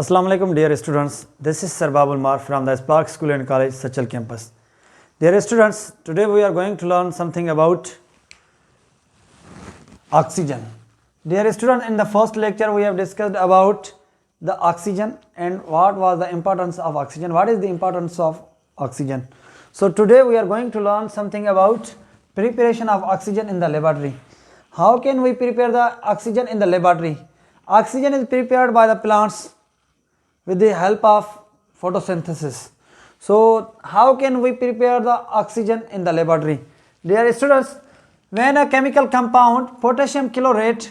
Assalamu alaikum dear students, this is Sir Babul Mar from the Spark School and College, Sachal campus. Dear students, today we are going to learn something about oxygen. Dear students, in the first lecture we have discussed about the oxygen and what was the importance of oxygen, what is the importance of oxygen. So today we are going to learn something about preparation of oxygen in the laboratory. How can we prepare the oxygen in the laboratory? Oxygen is prepared by the plants with the help of photosynthesis. So how can we prepare the oxygen in the laboratory? Dear students, when a chemical compound potassium chlorate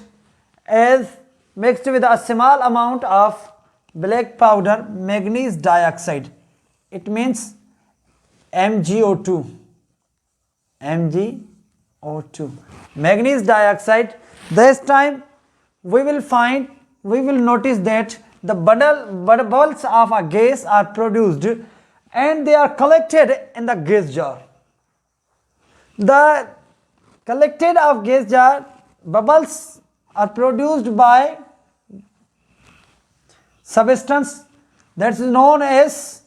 is mixed with a small amount of black powder manganese dioxide, it means MgO2, manganese dioxide, this time we will notice that the bubbles of a gas are produced and they are collected in the gas jar. The collected of gas jar bubbles are produced by substance that is known as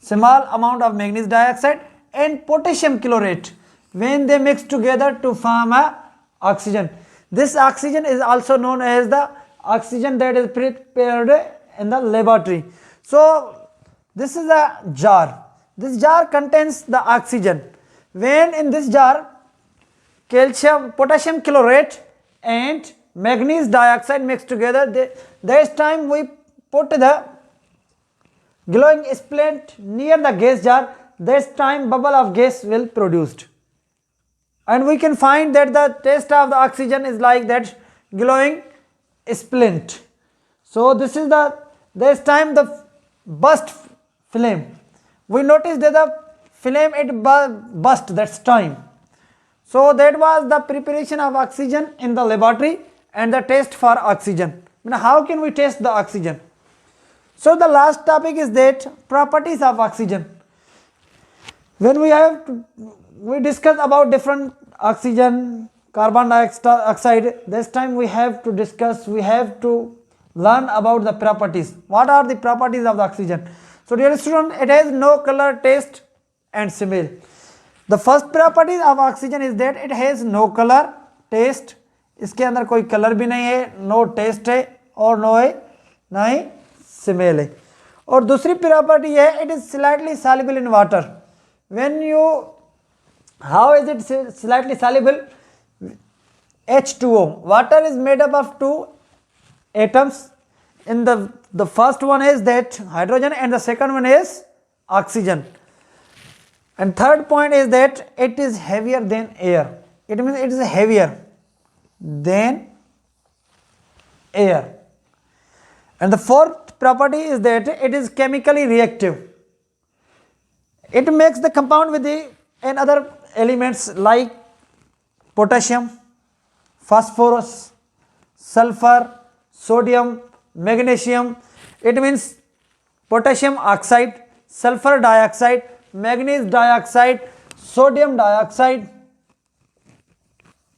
small amount of manganese dioxide and potassium chlorate when they mix together to form a oxygen. This oxygen is also known as the oxygen that is prepared in the laboratory. So this is a jar. This jar contains the oxygen. When in this jar potassium chlorate and manganese dioxide mixed together, this time we put the glowing splint near the gas jar, this time bubble of gas will produced. And we can find that the taste of the oxygen is like that glowing splint. So this time the burst flame. We notice that the flame it burst, that's time. So that was the preparation of oxygen in the laboratory and the test for oxygen. Now how can we test the oxygen? So the last topic is that properties of oxygen. When we discuss about different oxygen, carbon dioxide, this time we have to learn about the properties. What are the properties of the oxygen? So dear student, it has no color, taste and smell. The first property of oxygen is that it has no color, taste, इसके अंदर कोई colour भी नहीं है, no taste है और ना ही smell है. और दूसरी प्रॉपर्टी है, it is slightly soluble in water. How is it slightly soluble? H2O. Water is made up of two atoms. In the first one is that hydrogen and the second one is oxygen. And third point is that it is heavier than air. It means it is heavier than air. And the fourth property is that it is chemically reactive. It makes the compound with and other elements like potassium, phosphorus, sulfur, sodium, magnesium. It means potassium oxide, sulfur dioxide, manganese dioxide, sodium dioxide.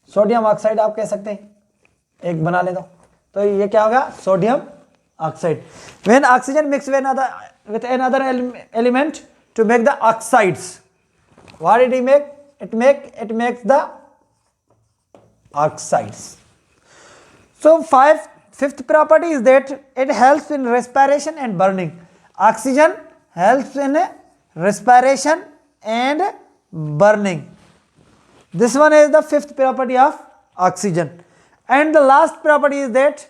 Sodium oxide आप कह सकते हैं, एक बना ले दो तो ये क्या होगा, sodium oxide. When oxygen mix with another element to make the oxides, what did it make? It makes the oxides. So fifth property is that it helps in respiration and burning. Oxygen helps in respiration and burning. This one is the fifth property of oxygen. And the last property is that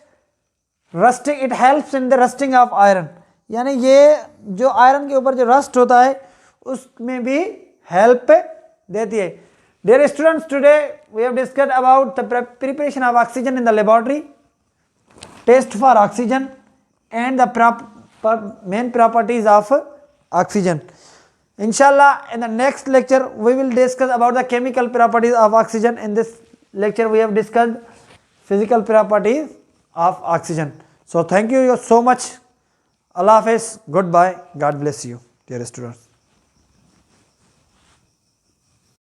rusting. It helps in the rusting of iron. यानी ये जो iron के ऊपर जो rust होता है उसमें भी हेल्प देती है. Dear students, today we have discussed about the preparation of oxygen in the laboratory, test for oxygen and the main properties of oxygen. Inshallah, in the next lecture we will discuss about the chemical properties of oxygen. In this lecture we have discussed physical properties of oxygen. So thank you so much. Allah Hafiz. Goodbye. God bless you, dear students.